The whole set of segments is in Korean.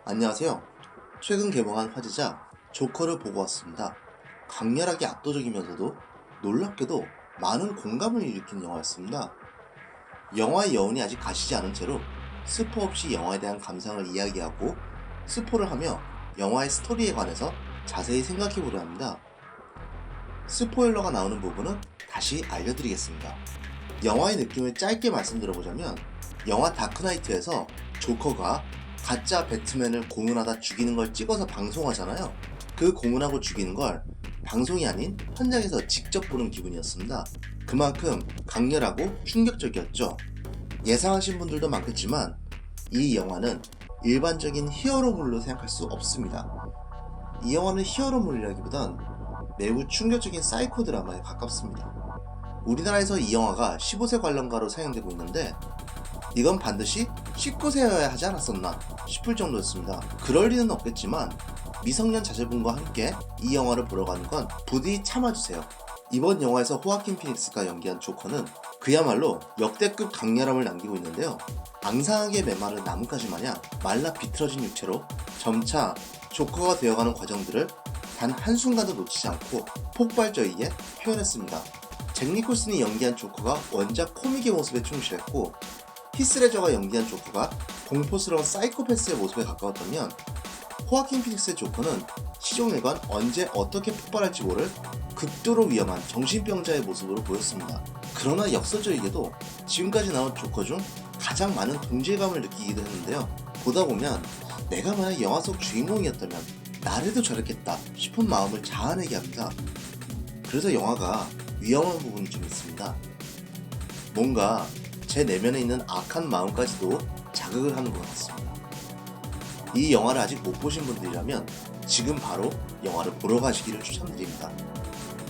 안녕하세요. 최근 개봉한 화제작 조커를 보고 왔습니다. 강렬하게 압도적이면서도 놀랍게도 많은 공감을 일으킨 영화였습니다. 영화의 여운이 아직 가시지 않은 채로 스포 없이 영화에 대한 감상을 이야기하고 스포를 하며 영화의 스토리에 관해서 자세히 생각해보려 합니다. 스포일러가 나오는 부분은 다시 알려드리겠습니다. 영화의 느낌을 짧게 말씀드려보자면 영화 다크나이트에서 조커가 가짜 배트맨을 공은하다 죽이는 걸 찍어서 방송하잖아요. 그 공은하고 죽이는 걸 방송이 아닌 현장에서 직접 보는 기분이었습니다. 그만큼 강렬하고 충격적이었죠. 예상하신 분들도 많겠지만 이 영화는 일반적인 히어로물로 생각할 수 없습니다. 이 영화는 히어로물이라기보단 매우 충격적인 사이코 드라마에 가깝습니다. 우리나라에서 이 영화가 15세 관람가로 상영되고 있는데 이건 반드시 19세여야 하지 않았었나 싶을 정도였습니다. 그럴 리는 없겠지만 미성년 자제분과 함께 이 영화를 보러 가는 건 부디 참아주세요. 이번 영화에서 호아킨 피닉스가 연기한 조커는 그야말로 역대급 강렬함을 남기고 있는데요. 앙상하게 메마른 나뭇가지 마냥 말라 비틀어진 육체로 점차 조커가 되어가는 과정들을 단 한순간도 놓치지 않고 폭발적이게 표현했습니다. 잭 니콜슨이 연기한 조커가 원작 코믹의 모습에 충실했고 히스레저가 연기한 조커가 공포스러운 사이코패스의 모습에 가까웠다면 호아킨 피닉스의 조커는 시종일관 언제 어떻게 폭발할지 모를 극도로 위험한 정신병자의 모습으로 보였습니다. 그러나 역설적이게도 지금까지 나온 조커 중 가장 많은 동질감을 느끼기도 했는데요. 보다 보면 내가 만약 영화 속 주인공이었다면 나래도 저랬겠다 싶은 마음을 자아내게 합니다. 그래서 영화가 위험한 부분이 좀 있습니다. 뭔가 제 내면에 있는 악한 마음까지도 자극을 하는 것 같습니다. 이 영화를 아직 못 보신 분들이라면 지금 바로 영화를 보러 가시기를 추천드립니다.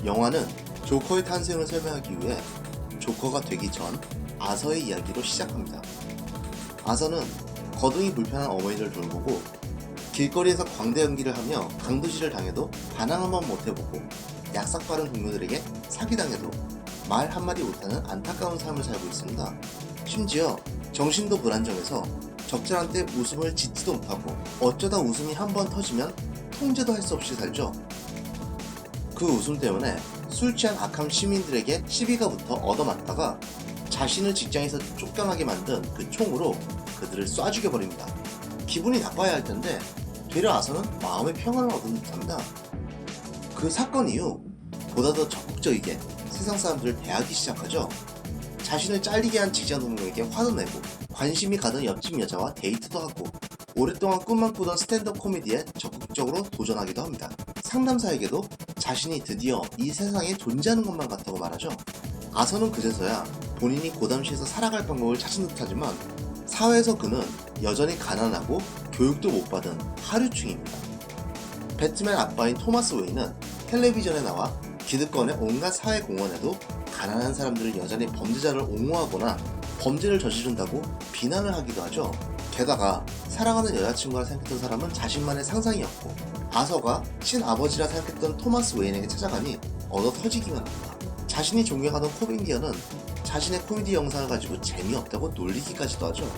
영화는 조커의 탄생을 설명하기 위해 조커가 되기 전 아서의 이야기로 시작합니다. 아서는 거동이 불편한 어머니를 돌보고 길거리에서 광대 연기를 하며 강도질을 당해도 반항 한번 못해보고 약삭 빠른 동료들에게 사기당해도 말 한마디 못하는 안타까운 삶을 살고 있습니다. 심지어 정신도 불안정해서 적절한 때 웃음을 짓지도 못하고 어쩌다 웃음이 한 번 터지면 통제도 할 수 없이 살죠. 그 웃음 때문에 술 취한 악한 시민들에게 시비가 붙어 얻어맞다가 자신을 직장에서 쫓겨나게 만든 그 총으로 그들을 쏴 죽여버립니다. 기분이 나빠야 할 텐데 되려 아서는 마음의 평안을 얻은 듯합니다. 그 사건 이후 보다 더 적극적이게 세상 사람들을 대하기 시작하죠. 자신을 잘리게 한 직장 동료에게 화도 내고 관심이 가던 옆집 여자와 데이트도 하고 오랫동안 꿈만 꾸던 스탠드업 코미디에 적극적으로 도전하기도 합니다. 상담사에게도 자신이 드디어 이 세상에 존재하는 것만 같다고 말하죠. 아서는 그제서야 본인이 고담시에서 살아갈 방법을 찾은 듯하지만 사회에서 그는 여전히 가난하고 교육도 못 받은 하류층입니다. 배트맨 아빠인 토마스 웨인은 텔레비전에 나와 기득권의 온갖 사회 공헌에도 가난한 사람들을 여전히 범죄자를 옹호하거나 범죄를 저지른다고 비난을 하기도 하죠. 게다가 사랑하는 여자친구라 생각했던 사람은 자신만의 상상이었고 아서가 친아버지라 생각했던 토마스 웨인에게 찾아가니 얻어 터지기만 합니다. 자신이 존경하던 코미디언은 자신의 코미디 영상을 가지고 재미없다고 놀리기까지도 하죠.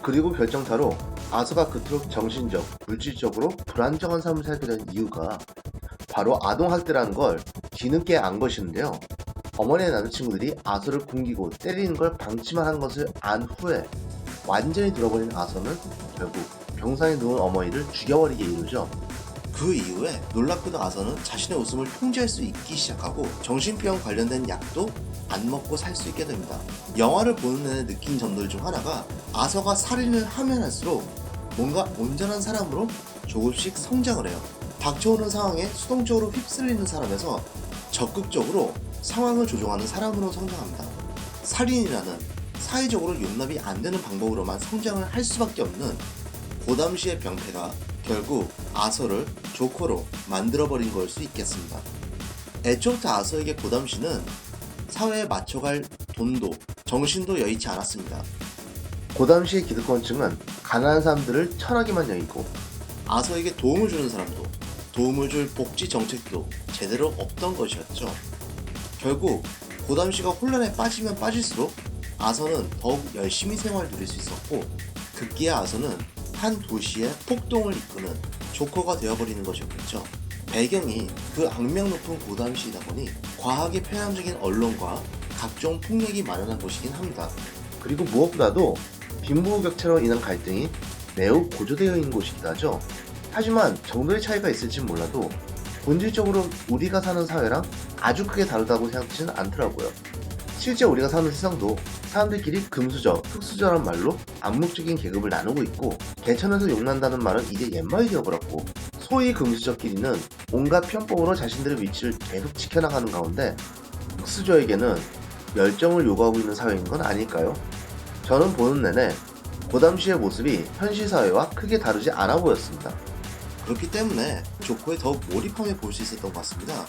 그리고 결정타로 아서가 그토록 정신적, 물질적으로 불안정한 삶을 살게 된 이유가 바로 아동학대라는 걸 뒤늦게 안 것이는데요. 어머니의 남자친구들이 아서를 굶기고 때리는 걸 방치만 한 것을 안 후에 완전히 들어버린 아서는 결국 병상에 누운 어머니를 죽여버리게 이르죠. 그 이후에 놀랍게도 아서는 자신의 웃음을 통제할 수 있기 시작하고 정신병 관련된 약도 안 먹고 살 수 있게 됩니다. 영화를 보는 내내 느낀 점들 중 하나가 아서가 살인을 하면 할수록 뭔가 온전한 사람으로 조금씩 성장을 해요. 닥쳐오는 상황에 수동적으로 휩쓸리는 사람에서 적극적으로 상황을 조종하는 사람으로 성장합니다. 살인이라는 사회적으로 용납이 안 되는 방법으로만 성장을 할 수밖에 없는 고담시의 병폐가 결국 아서를 조커로 만들어버린 걸 수 있겠습니다. 애초부터 아서에게 고담시는 사회에 맞춰갈 돈도 정신도 여의치 않았습니다. 고담시의 기득권층은 가난한 사람들을 천하게만 여기고 아서에게 도움을 주는 사람도 도움을 줄 복지 정책도 제대로 없던 것이었죠. 결국 고담시가 혼란에 빠지면 빠질수록 아서는 더욱 열심히 생활을 누릴 수 있었고 급기야 아서는 한 도시의 폭동을 이끄는 조커가 되어버리는 것이었겠죠. 배경이 그 악명 높은 고담시이다 보니 과하게 편향적인 언론과 각종 폭력이 만연한 곳이긴 합니다. 그리고 무엇보다도 빈부격차로 인한 갈등이 매우 고조되어 있는 곳이기도 하죠. 하지만 정도의 차이가 있을진 몰라도 본질적으로 우리가 사는 사회랑 아주 크게 다르다고 생각지는 않더라고요. 실제 우리가 사는 세상도 사람들끼리 금수저, 흑수저란 말로 암묵적인 계급을 나누고 있고, 개천에서 욕난다는 말은 이제 옛말이 되어버렸고, 소위 금수저끼리는 온갖 편법으로 자신들의 위치를 계속 지켜나가는 가운데 흑수저에게는 열정을 요구하고 있는 사회인 건 아닐까요? 저는 보는 내내 고담시의 모습이 현실 사회와 크게 다르지 않아 보였습니다. 그렇기 때문에 조커에 더욱 몰입하며 볼 수 있었던 것 같습니다.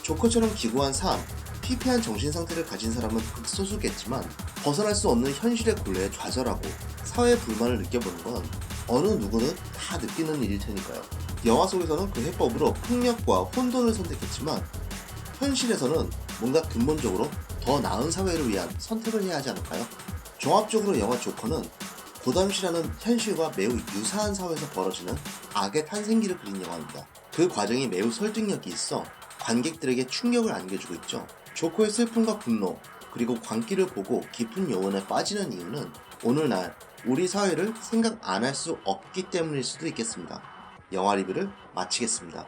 조커처럼 기구한 삶, 피폐한 정신상태를 가진 사람은 극소수겠지만 벗어날 수 없는 현실의 굴레에 좌절하고 사회의 불만을 느껴보는 건 어느 누구는 다 느끼는 일일 테니까요. 영화 속에서는 그 해법으로 폭력과 혼돈을 선택했지만 현실에서는 뭔가 근본적으로 더 나은 사회를 위한 선택을 해야 하지 않을까요? 종합적으로 영화 조커는 고담시라는 현실과 매우 유사한 사회에서 벌어지는 악의 탄생기를 그린 영화입니다. 그 과정이 매우 설득력이 있어 관객들에게 충격을 안겨주고 있죠. 조커의 슬픔과 분노, 그리고 광기를 보고 깊은 여운에 빠지는 이유는 오늘날 우리 사회를 생각 안 할 수 없기 때문일 수도 있겠습니다. 영화 리뷰를 마치겠습니다.